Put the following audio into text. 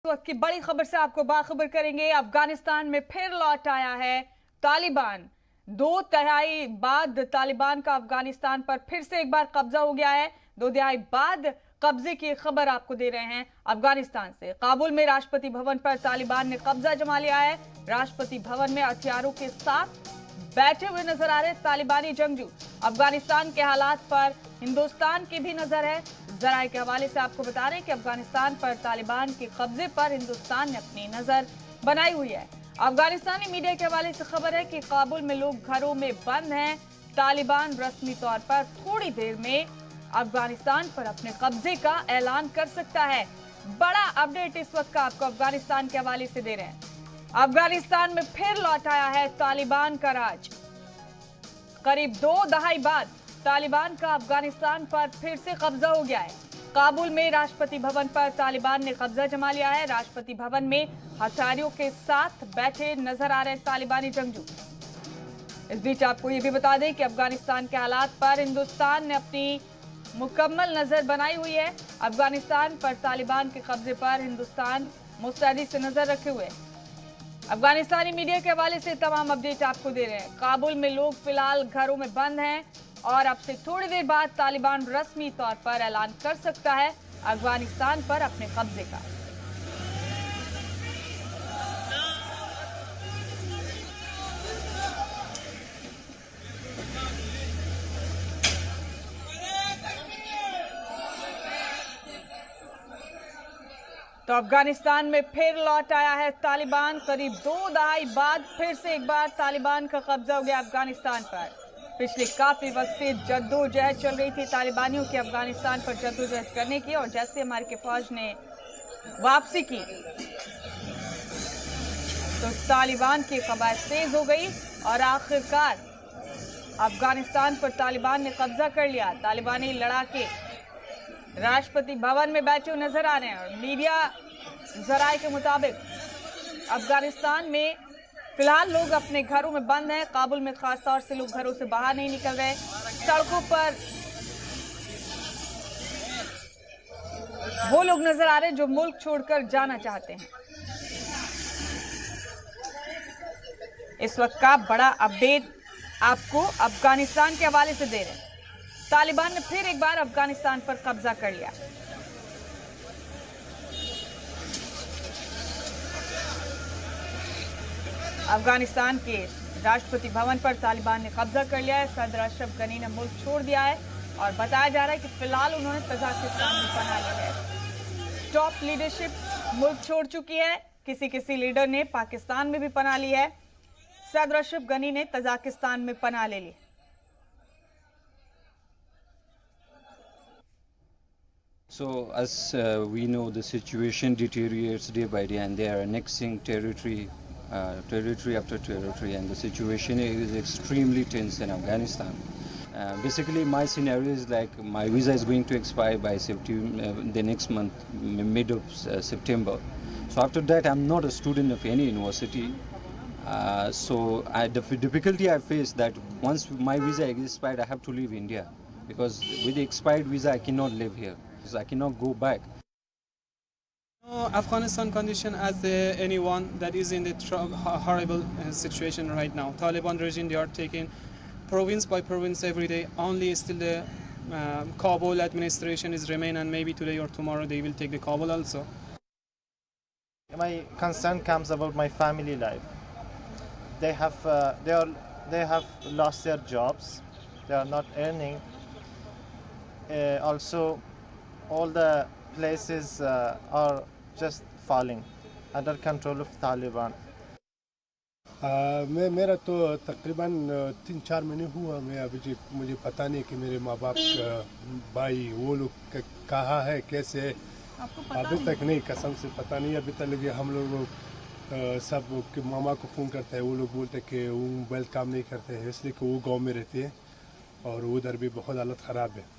तो वक्त की बड़ी खबर से आपको बाखबर करेंगे। अफगानिस्तान में फिर लौट आया है तालिबान। 2 दहाई बाद तालिबान का अफगानिस्तान पर फिर से एक बार कब्जा हो गया है। 2 दहाई बाद कब्जे की खबर आपको दे रहे हैं अफगानिस्तान से। काबुल में राष्ट्रपति भवन पर तालिबान ने कब्जा जमा लिया है। राष्ट्रपति भवन में हथियारों के साथ बैठे हुए नजर आ रहे तालिबानी जंगजू। अफगानिस्तान के हालात पर हिंदुस्तान की भी नजर है। जराये के हवाले से आपको बता रहे हैं कि अफगानिस्तान पर तालिबान के कब्जे पर हिंदुस्तान ने अपनी नजर बनाई हुई है। अफगानिस्तानी मीडिया के हवाले से खबर है कि काबुल में लोग घरों में बंद हैं। तालिबान रस्मी तौर पर थोड़ी देर में अफगानिस्तान पर अपने कब्जे का ऐलान कर सकता है। बड़ा अपडेट इस वक्त का आपको अफगानिस्तान के हवाले से दे रहे हैं। अफगानिस्तान में फिर लौट आया है तालिबान का राज। करीब 2 दहाई बाद तालिबान का अफगानिस्तान पर फिर से कब्जा हो गया है। काबुल में राष्ट्रपति भवन पर तालिबान ने कब्जा जमा लिया है। राष्ट्रपति भवन में हथियारों के साथ बैठे नजर आ रहे तालिबानी जंगजू। इस बीच आपको यह भी बता दें कि अफगानिस्तान के हालात पर हिंदुस्तान ने अपनी मुकम्मल नजर बनाई हुई है। अफगानिस्तान पर तालिबान के कब्जे पर हिंदुस्तान मुस्तैदी से नजर रखे हुए। अफगानिस्तानी मीडिया के हवाले से तमाम अपडेट आपको दे रहे हैं। काबुल में लोग फिलहाल घरों में बंद हैं और अब से थोड़ी देर बाद तालिबान रस्मी तौर पर ऐलान कर सकता है अफगानिस्तान पर अपने कब्जे का। तो अफगानिस्तान में फिर लौट आया है तालिबान। करीब 2 दहाई बाद फिर से एक बार तालिबान का कब्जा हो गया अफगानिस्तान पर। पिछले काफी वक्त से जद्दोजहद चल रही थी तालिबानियों की अफगानिस्तान पर जद्दोजहद करने की, और जैसे अमेरिकी फौज ने वापसी की तो तालिबान की कवायद तेज हो गई और आखिरकार अफगानिस्तान पर तालिबान ने कब्जा कर लिया। तालिबानी लड़ाके राष्ट्रपति भवन में बैठे हुए नजर आ रहे हैं और मीडिया जराये के मुताबिक अफगानिस्तान में फिलहाल लोग अपने घरों में बंद हैं। काबुल में खास तौर से लोग घरों से बाहर नहीं निकल रहे। सड़कों पर वो लोग नजर आ रहे हैं जो मुल्क छोड़कर जाना चाहते हैं। इस वक्त का बड़ा अपडेट आपको अफगानिस्तान के हवाले से दे रहे हैं। तालिबान ने फिर एक बार अफगानिस्तान पर कब्जा कर लिया। अफगानिस्तान के राष्ट्रपति भवन पर तालिबान ने कब्जा कर लिया है। सदर अशरफ गनी ने मुल्क छोड़ दिया है और बताया जा रहा है कि फिलहाल उन्होंने तजाकिस्तान में पनाह ली है। टॉप लीडरशिप मुल्क छोड़ चुकी है। किसी लीडर ने पाकिस्तान में भी पनाह ली है। सदर अशरफ गनी ने तजाकिस्तान में पनाह ले ली। So as we know, the situation deteriorates day by day, and they are annexing territory after territory, and the situation is extremely tense in Afghanistan. Basically, my scenario is like my visa is going to expire by September, the next month, mid of September. So after that, I'm not a student of any university. So the difficulty I face that once my visa is expired, I have to leave India, because with the expired visa, I cannot live here. I cannot go back. Afghanistan condition as anyone that is in the horrible situation right now. Taliban regime, they are taking province by province every day. Only still the Kabul administration is remain, and maybe today or tomorrow they will take the Kabul also. My concern comes about my family life. They have lost their jobs. They are not earning. Also, all the places are just falling under control of Taliban. मेरा तो तकरीबन 3-4 महीने हुआ। मैं अभी मुझे पता नहीं कि मेरे माँ बाप भाई वो लोग कहाँ है, कैसे, अभी तक नहीं, कसम से पता नहीं। अभी तक लगे हम लोग सब के मामा को फ़ोन करते हैं, वो लोग बोलते हैं कि वो मोबाइल काम नहीं करते हैं, इसलिए कि वो गांव में रहते हैं और उधर भी बहुत हालत ख़राब है।